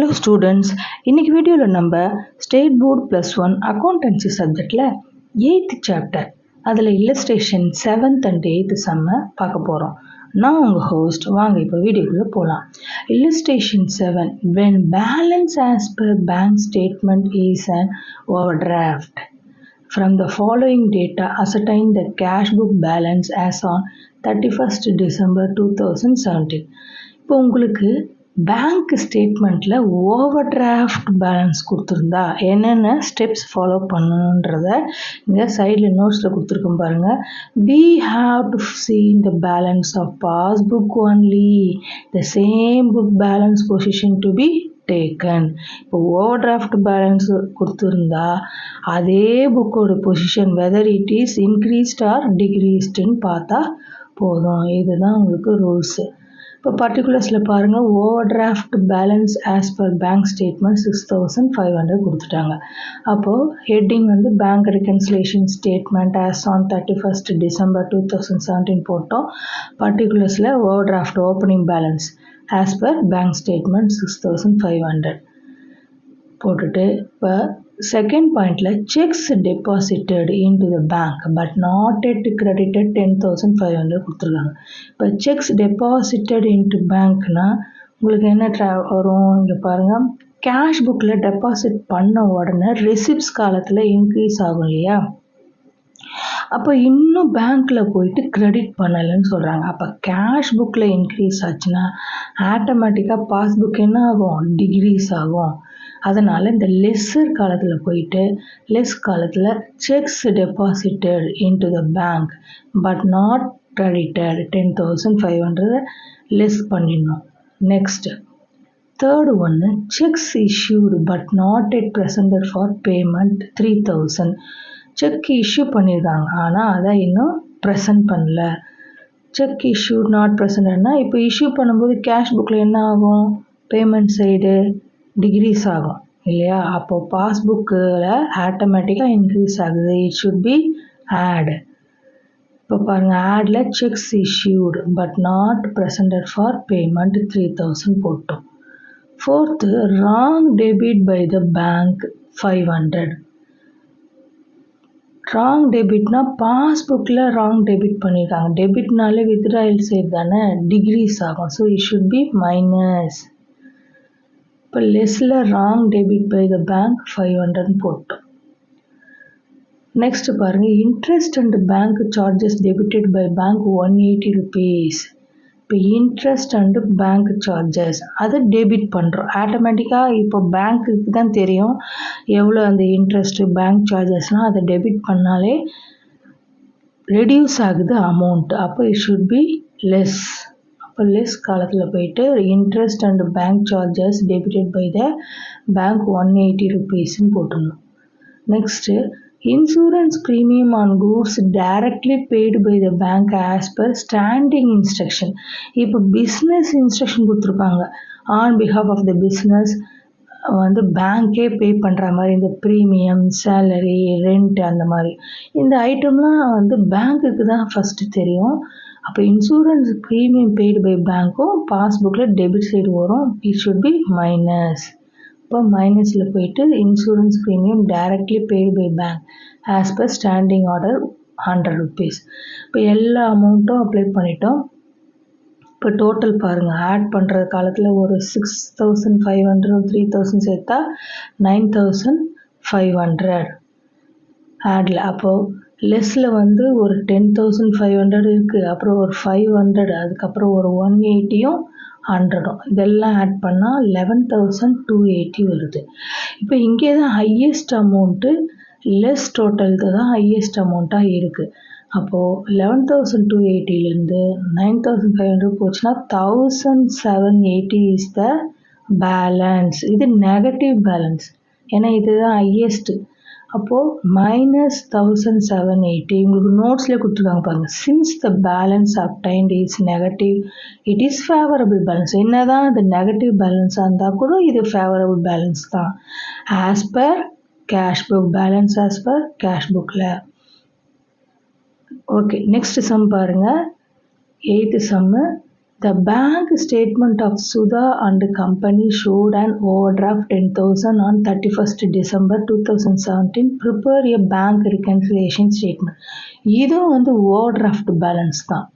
Hello students, இன்னைக்கு வீடியோல நம்ம ஸ்டேட் போர்டு +1 அக்கௌண்டன்சி சப்ஜெக்ட்ல 8th சாப்டர் அதில் இல்லஸ்ட்ரேஷன் 7th and 8th சம்ம பார்க்க போகிறோம். நான் உங்கள் ஹோஸ்ட். வாங்க இப்போ வீடியோக்குள்ளே போகலாம். Illustration 7, when balance as per bank statement is an overdraft. From the following data, ascertain the cash book balance as on 31st December 2017. இப்போ உங்களுக்கு பேங்க் ஸ்டேட்மெண்ட்டில் ஓவர் டிராஃப்ட் பேலன்ஸ் கொடுத்துருந்தா என்னென்ன ஸ்டெப்ஸ் ஃபாலோ பண்ணணுன்றத இங்கே சைடில் நோட்ஸில் கொடுத்துருக்கோம் பாருங்கள். we have to see the balance of passbook only, the same book balance position to be taken. இப்போ overdraft balance கொடுத்துருந்தா அதே புக்கோட position whether it is increased or டிக்ரீஸ்டுன்னு பார்த்தா போதும். இதுதான் உங்களுக்கு ரூல்ஸு. இப்போ பர்டிகுலர்ஸில் பாருங்கள், overdraft balance as per bank statement 6500 கொடுத்துட்டாங்க. அப்போது ஹெட்டிங் வந்து bank reconciliation statement as on 31st December 2017 போட்டோம். பர்டிகுலர்ஸில் overdraft opening balance as per bank statement 6500 போட்டுட்டு இப்போ செகண்ட் பாயிண்டில் cheques deposited into the bank but not yet credited 10,500 கொடுத்துருக்காங்க. இப்போ செக்ஸ் டெபாசிட்டட் இன்டு பேங்க்னா உங்களுக்கு என்ன வரும் இங்கே பாருங்கள். கேஷ் புக்கில் டெபாசிட் பண்ண உடனே ரெசிப்ட்ஸ் காலத்தில் இன்க்ரீஸ் ஆகும் இல்லையா, அப்போ இன்னும் பேங்க்கில் போயிட்டு கிரெடிட் பண்ணலைன்னு சொல்கிறாங்க. அப்போ கேஷ் புக்கில் இன்க்ரீஸ் ஆச்சுன்னா ஆட்டோமேட்டிக்காக பாஸ்புக் என்ன ஆகும், டிக்ரீஸ் ஆகும். அதனால் இந்த லெஸ்ஸர் காலத்தில் போயிட்டு லெஸ் காலத்தில் sex deposited into the bank but not credited 10,500 less பண்ணிடணும். நெக்ஸ்ட்டு தேர்டு ஒன்று sex issued but not Ed presented for payment 3,000. Check issue பண்ணியிருக்காங்க ஆனால் அதை இன்னும் ப்ரெசன்ட் பண்ணல. செக் இஷ்யூ நாட் ப்ரெசன்ட்னா இப்போ இஷ்யூ பண்ணும்போது கேஷ் புக்கில் என்ன ஆகும், பேமெண்ட் சைடு டிக்ரீஸ் ஆகும் இல்லையா. அப்போது பாஸ்புக்கில் ஆட்டோமேட்டிக்காக இன்க்ரீஸ் ஆகுது. It should be add. இப்போ பாருங்கள், ஆடில் cheques issued but not presented for payment 3,000 போட்டோம். Fourth wrong debit by the bank 500. Wrong டெபிட்னா பாஸ்புக்கில் ராங் டெபிட் பண்ணியிருக்காங்க. டெபிட்னாலே வித்ட்ராயல் சைடு தானே, டிக்ரீஸ் ஆகும். So it should be minus. இப்போ லெஸ்ஸில் wrong debit by the bank 500 போட்டோம். நெக்ஸ்ட் பாருங்கள், interest and bank charges debited by bank 180 rupees. இப்போ இன்ட்ரெஸ்ட் அண்டு பேங்க் சார்ஜஸ் அதை டெபிட் பண்ணுறோம் ஆட்டோமேட்டிக்காக. இப்போ பேங்க்குக்கு தான் தெரியும் எவ்வளோ அந்த இன்ட்ரெஸ்ட்டு பேங்க் சார்ஜஸ்னால் அதை டெபிட் பண்ணாலே ரெடியூஸ் ஆகுது அமௌண்ட். அப்போ இட் ஷுட் பி லெஸ். அப்போ லெஸ் காலத்தில் போயிட்டு interest and bank charges debited by the bank 180 rupeesன்னு போட்டுடணும். Next insurance premium on goods directly paid by the bank as per standing instruction. இப்போ பிஸ்னஸ் இன்ஸ்ட்ரக்ஷன் கொடுத்துருப்பாங்க, on behalf of the business வந்து பேங்க்கே பே பண்ணுற மாதிரி இந்த ப்ரீமியம், சேலரி, ரெண்ட் அந்த மாதிரி இந்த ஐட்டம்லாம் வந்து பேங்க்குக்கு தான் ஃபஸ்ட்டு தெரியும். அப்போ இன்சூரன்ஸ் ப்ரீமியம் பெய்டு பை பேங்க்கும் பாஸ்புக்கில் டெபிட் சைடு வரும். It should be minus. இப்போ மைனஸில் போயிட்டு insurance premium directly paid by bank as per standing order 100 rupees. இப்போ எல்லா அமௌண்ட்டும் அப்ளை பண்ணிட்டோம். இப்போ டோட்டல் பாருங்கள், ஆட் பண்ணுற காலத்தில் ஒரு 6,500 3,000 சேர்த்தா 9,500 ஆடில். அப்போது லெஸ்ஸில் வந்து ஒரு 10,500 இருக்குது, அப்புறம் ஒரு 500, அதுக்கப்புறம் ஒரு 180யும் 100ம் இதெல்லாம் ஆட் பண்ணால் 11,280 வருது. இப்போ இங்கே தான் ஹையஸ்ட் அமௌண்ட்டு லெஸ் டோட்டலுக்கு தான் ஹையஸ்ட் அமௌண்ட்டாக இருக்குது. அப்போது 11,280லேருந்து 9,500 போச்சுன்னா 1,780 இஸ் த பேலன்ஸ். இது நெகட்டிவ் பேலன்ஸ் ஏன்னா இதுதான் ஹையஸ்ட்டு. அப்போது மைனஸ் 1,780 உங்களுக்கு நோட்ஸில் கொடுத்துருக்காங்க பாருங்கள். Since the balance obtained is negative it is favourable balance. என்ன தான் இது நெகட்டிவ் பேலன்ஸாக இருந்தால் கூட இது ஃபேவரபிள் பேலன்ஸ் தான் as per cash book balance as per cash புக்கில். ஓகே, நெக்ஸ்ட் சம் பாருங்கள். 8th Jammu The bank statement of Sudha and company showed an overdraft 10,000 on 31st December 2017. Prepare a bank reconciliation statement. இதுவும் வந்து overdraft balance தான்.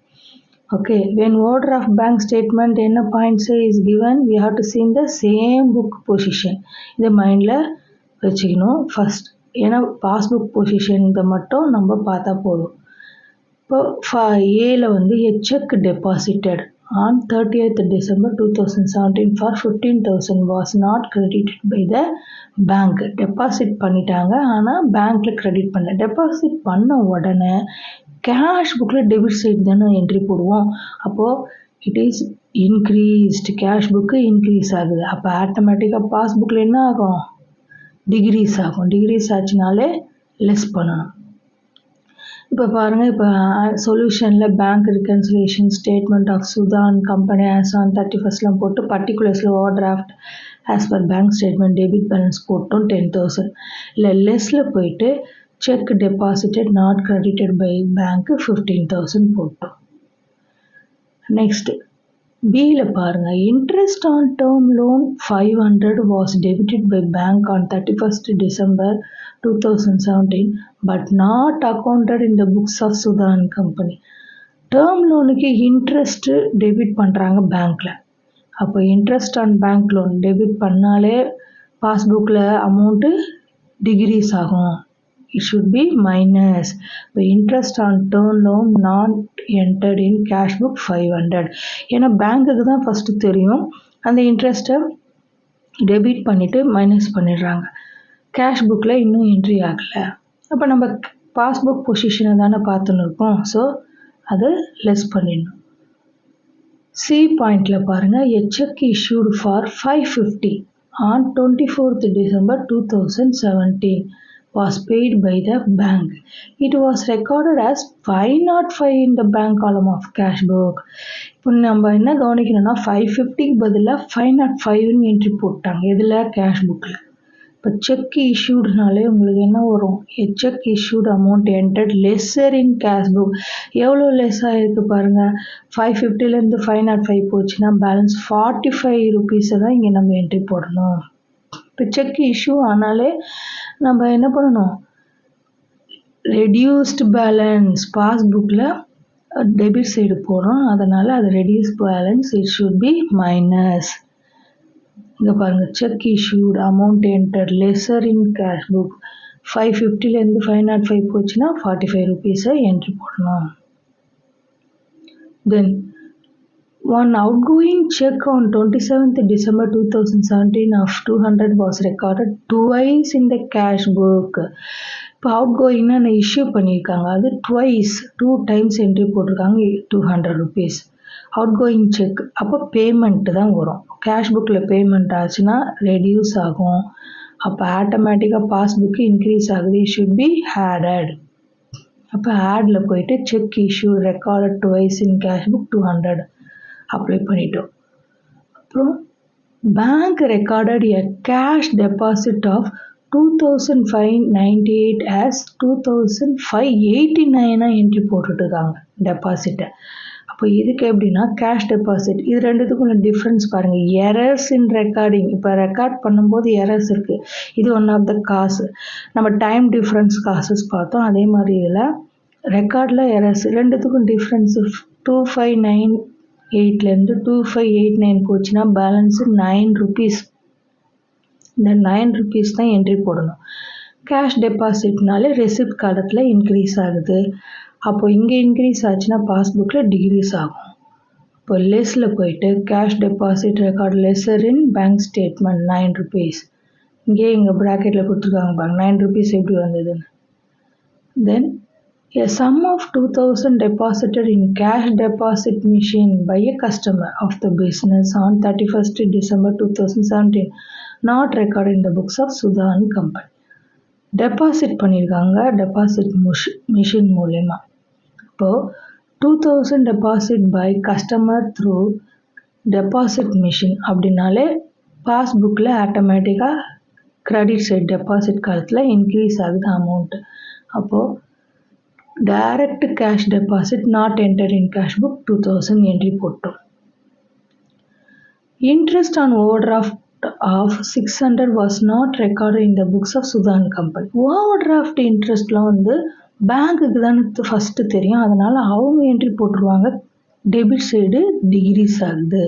Okay, when overdraft bank statement என்ன points is given, we have to see in the same book position. இந்த மைண்டில் வச்சுக்கணும் first. ஏன்னா passbook position இதை மட்டும் நம்ம பார்த்தா போதும். இப்போ ஏல வந்து a check deposited on 30th December 2017 for 15,000 was not credited by the bank. Deposit பண்ணிட்டாங்க, ஆனால் பேங்க்கில் கிரெடிட் பண்ணல. டெபாசிட் பண்ண உடனே கேஷ் புக்கில் டெபிட் சைடு தானே என்ட்ரி போடுவோம். அப்போது it is increased, cash book increase ஆகுது. அப்போ ஆட்டோமேட்டிக்காக பாஸ்புக்கில் என்ன ஆகும், டிகிரீஸ் ஆகும். டிகிரீஸ் ஆச்சுனாலே லெஸ் பண்ணணும். இப்போ பாருங்கள், இப்போ சொல்யூஷனில் bank reconciliation statement of Sudha and Company as on 31st போட்டு பர்டிகுலர்ஸில் overdraft as per bank statement debit balance போட்டோம் 10,000. இல்லை லெஸ்ஸில் போயிட்டு cheque deposited not credited by bank 15,000 போட்டோம். நெக்ஸ்ட்டு பியில் பாருங்கள், interest on term loan 500 was debited by bank on 31st December 2017 but not accounted in the books of Sudha and Company. Term லோனுக்கு interest debit பண்ணுறாங்க பேங்க்கில். அப்போ interest on bank loan debit பண்ணாலே பாஸ்புக்கில் amount degrees ஆகும். It should be minus. The interest on term loan not entered in cash book 500. ஏன்னா பேங்க்குக்கு தான் first தெரியும், அந்த இன்ட்ரெஸ்ட்டை டெபிட் பண்ணிவிட்டு மைனஸ் பண்ணிடுறாங்க. கேஷ் புக்கில் இன்னும் என்ட்ரி ஆகலை. அப்போ நம்ம பாஸ்புக் பொசிஷனை தானே பார்த்துன்னு இருக்கோம். ஸோ அதை லெஸ் பண்ணிடணும். சி பாயிண்டில் பாருங்கள், a check issued for 550 on 24th December 2017 was paid by the bank. It was recorded as 505 in the bank column of cash book. இப்போ நம்ம என்ன கவனிக்கணும்னா 550க்கு பதிலாக 505ன்னு என்ட்ரி போட்டாங்க. இதில் கேஷ் புக்கில். இப்போ செக் இஷ்யூடுனாலே உங்களுக்கு என்ன வரும், check issued amount entered lesser இன் கேஷ் புக். எவ்வளோ லெஸ் ஆகிருக்கு பாருங்கள், 550லேருந்து 505 போச்சுன்னா பேலன்ஸ் 45 rupees தான் இங்கே நம்ம என்ட்ரி போடணும். இப்போ செக் இஷ்யூ ஆனாலே நம்ம என்ன பண்ணணும், ரெடியூஸ்டு பேலன்ஸ் பாஸ்புக்கில் டெபிட் சைடு போடுறோம், அதனால் அது reduce balance it should be minus. இங்கே பாருங்கள், cheque issued amount enter lesser in cash book 550லேருந்து 505 போச்சுன்னா 45 rupees என்ட்ரி போடணும். தென் one outgoing check on 27th December 2017 of 200 was recorded twice in the cash book. இப்போ அவுட்கோயிங்னா நான் இஷ்யூ பண்ணியிருக்காங்க, அது twice 2 times entry போட்டிருக்காங்க 200 rupees. அவுட்கோயிங் செக் அப்போ payment தான் வரும். கேஷ் புக்கில் பேமெண்ட் ஆச்சுன்னா ரெடியூஸ் ஆகும். அப்போ ஆட்டோமேட்டிக்காக பாஸ்புக்கு இன்க்ரீஸ் ஆகுது. It should be added. அப்போ ஆடில் போயிட்டு cheque issue recorded twice in cash book 200 apply பண்ணிட்டோம். அப்புறம் bank recorded a cash deposit of 2,598 as 2,589 entry போட்டுட்ருக்காங்க டெபாசிட்டை. அப்போ இதுக்கு எப்படின்னா கேஷ் டெபாசிட் இது ரெண்டுத்துக்கும் உள்ள டிஃப்ரென்ஸ் பாருங்கள். எரர்ஸ் இன் ரெக்கார்டிங், இப்போ ரெக்கார்ட் பண்ணும்போது எரர்ஸ் இருக்குது, இது ஒன் ஆஃப் த காசு. நம்ம டைம் டிஃப்ரென்ஸ் காசஸ் பார்த்தோம், அதே மாதிரி இதில் ரெக்கார்டில் எரர்ஸ். ரெண்டுத்துக்கும் டிஃப்ரென்ஸு 2,598லேருந்து 2,589 போச்சுன்னா பேலன்ஸு 9 rupees. இந்த 9 rupees தான் என்ட்ரி போடணும். கேஷ் டெபாசிட்னாலே ரெசிப்ட் காலத்தில் இன்க்ரீஸ் ஆகுது. அப்போ இங்கே இன்க்ரீஸ் ஆச்சுன்னா பாஸ்புக்கில் டிக்ரீஸ் ஆகும். இப்போ லெஸ்ஸில் போயிட்டு கேஷ் டெபாசிட் ரெக்கார்ட் லெஸர் இன் பேங்க் ஸ்டேட்மெண்ட் 9 rupees. இங்கே இங்கே ப்ராக்கெட்டில் கொடுத்துருக்காங்க பாருங்க 9 rupees எப்படி வந்ததுன்னு. தென் a sum of 2,000 deposited in cash deposit machine by a customer of the business on 31st December 2017 not recorded in the books of Sudha and Company. Deposit பண்ணியிருக்காங்க deposit machine மூலயமா. இப்போது 2,000 deposit by customer through deposit machine அப்படின்னாலே பாஸ்புக்கில் ஆட்டோமேட்டிக்காக credit side deposit காலத்தில் increase ஆகுது amount. அப்போது direct cash deposit not enter in cash book 2,000 entry போட்டோம். Interest on overdraft of 600 was not recorded in the books of Sudha and Company. Overdraft interestலாம் வந்து பேங்க்குக்கு தானே ஃபஸ்ட்டு தெரியும், அதனால் அவங்க என்ட்ரி போட்டுருவாங்க. டெபிட் சைடு டிகிரிஸ் ஆகுது,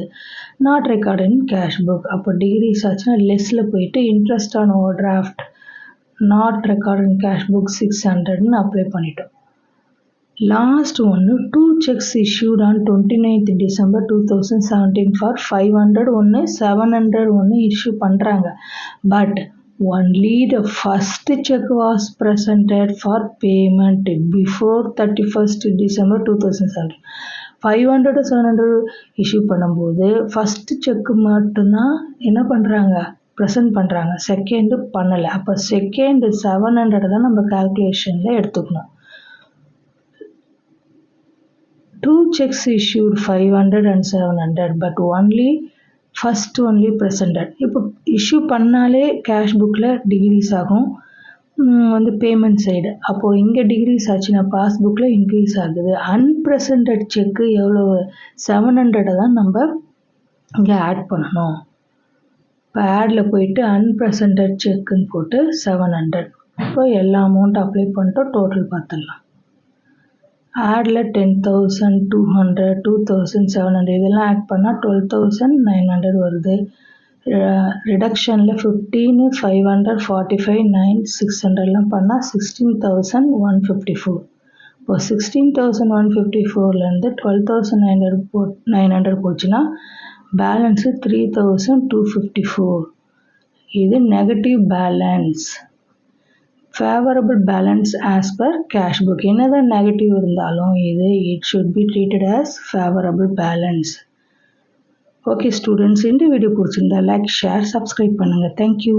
not record in cash book. அப்போ டிகிரிஸ் ஆச்சுன்னா லெஸ்ஸில் போயிட்டு interest on overdraft not record in cash book 600ன்னு அப்ளை பண்ணிட்டோம். லாஸ்ட் ஒன்று 2 checks issued on 29th December 2017 for 500 ஒன்று 700 ஒன்று இஷ்யூ பண்ணுறாங்க. But only the first check was presented for payment before 31st December 2017. 500 700 issue பண்ணும்போது first செக்கு மட்டும்தான் என்ன பண்ணுறாங்க, ப்ரெசென்ட் பண்ணுறாங்க, செகண்டு பண்ணலை. அப்போ செகண்டு 700 தான் நம்ம கால்குலேஷனில் எடுத்துக்கணும். 2 checks issued 500 and 700 but first only presented. இப்போ இஷ்யூ பண்ணாலே கேஷ் புக்கில் டிகிரிஸ் ஆகும் வந்து பேமெண்ட் சைடு. அப்போது இங்கே டிகிரிஸ் ஆச்சுன்னா பாஸ்புக்கில் இன்க்ரீஸ் ஆகுது. அன்பிரசன்டட் செக்கு எவ்வளோ 700 தான் நம்ம இங்கே ஆட் பண்ணணும். இப்போ ஆடில் போயிட்டு அன்பிரசன்டட் செக்குன்னு போட்டு 700. இப்போ எல்லா அமௌண்ட் அப்ளை பண்ணிட்டோம், டோட்டல் பார்த்துடலாம். ஆடில் 10,000 200 2,700 இதெல்லாம் ஆட் பண்ணால் 12,900 வருது. ரிடக்ஷனில் 15 500 45 9 600லாம் பண்ணால் 16,154. இப்போ 16,154லேருந்து 12,900 போச்சுன்னா பேலன்ஸு 3,254. இது negative balance. Favourable balance as per cash book. என்னதான் நெகட்டிவ் இருந்தாலும் இது it should be treated as favourable balance. Okay students, இந்த வீடியோ பிடிச்சிருந்தா லைக் ஷேர் சப்ஸ்கிரைப் பண்ணுங்கள். தேங்க்யூ.